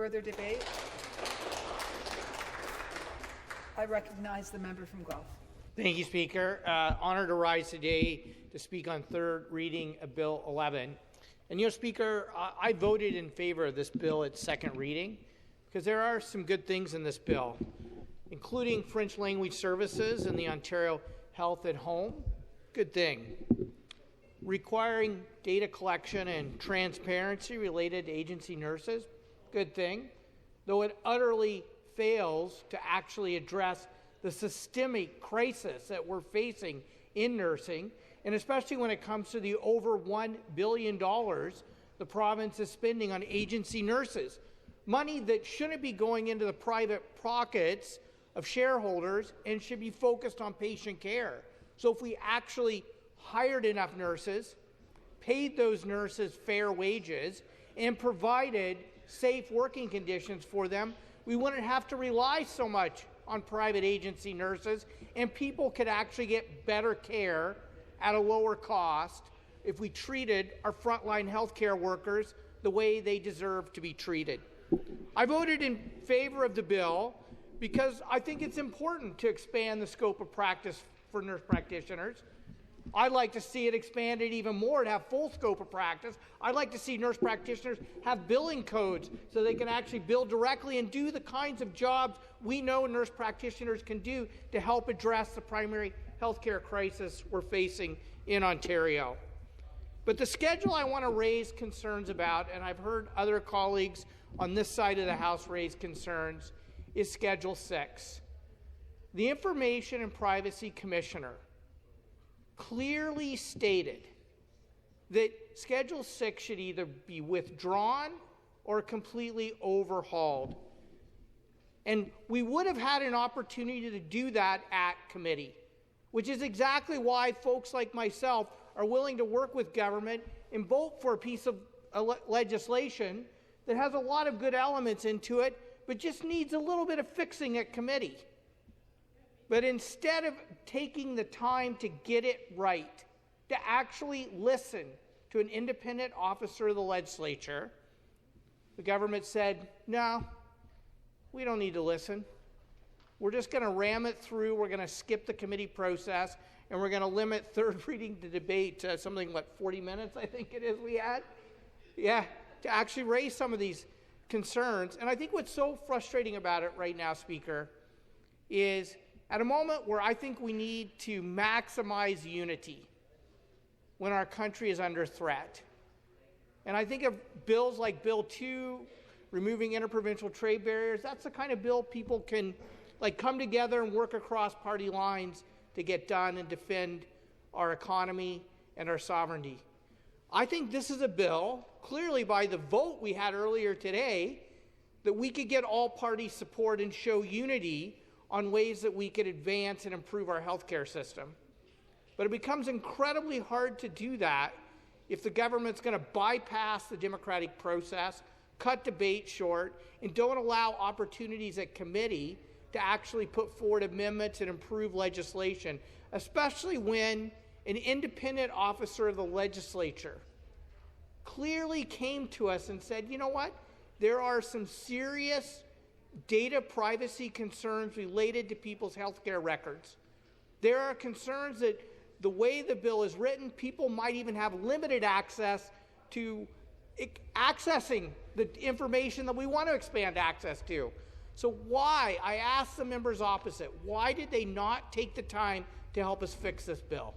further debate? I recognize the member from Guelph. Thank you, Speaker. Honored to rise today to speak on third reading of Bill 11. And, Speaker, I voted in favor of this bill at second reading because there are some good things in this bill, including French language services in the Ontario Health at Home. Good thing. Requiring data collection and transparency related to agency nurses. Good thing. Though it utterly fails to actually address the systemic crisis that we're facing in nursing, and especially when it comes to the over $1 billion the province is spending on agency nurses. Money that shouldn't be going into the private pockets of shareholders and should be focused on patient care. So if we actually hired enough nurses, paid those nurses fair wages, and provided safe working conditions for them, we wouldn't have to rely so much on private agency nurses, and people could actually get better care at a lower cost if we treated our frontline healthcare workers the way they deserve to be treated. I voted in favor of the bill because I think it's important to expand the scope of practice for nurse practitioners. I'd like to see it expanded even more to have full scope of practice. I'd like to see nurse practitioners have billing codes so they can actually bill directly and do the kinds of jobs we know nurse practitioners can do to help address the primary healthcare crisis we're facing in Ontario. But the schedule I want to raise concerns about, and I've heard other colleagues on this side of the House raise concerns, is Schedule 6. The Information and Privacy Commissioner clearly stated that Schedule 6 should either be withdrawn or completely overhauled. And we would have had an opportunity to do that at committee, which is exactly why folks like myself are willing to work with government and vote for a piece of legislation that has a lot of good elements into it, but just needs a little bit of fixing at committee. But instead of taking the time to get it right, to actually listen to an independent officer of the legislature, the government said, no, we don't need to listen. We're just going to ram it through. We're going to skip the committee process, and we're going to limit third reading to debate to something, 40 minutes, I think it is we had? Yeah, to actually raise some of these concerns. And I think what's so frustrating about it right now, Speaker, is at a moment where I think we need to maximize unity when our country is under threat. And I think of bills like Bill 2, removing interprovincial trade barriers, that's the kind of bill people can come together and work across party lines to get done and defend our economy and our sovereignty. I think this is a bill, clearly by the vote we had earlier today, that we could get all party support and show unity on ways that we could advance and improve our healthcare system. But it becomes incredibly hard to do that if the government's going to bypass the democratic process, cut debate short, and don't allow opportunities at committee to actually put forward amendments and improve legislation, especially when an independent officer of the legislature clearly came to us and said, you know what, there are some serious data privacy concerns related to people's healthcare records. There are concerns that the way the bill is written, people might even have limited access to accessing the information that we want to expand access to. So why, I asked the members opposite, why did they not take the time to help us fix this bill?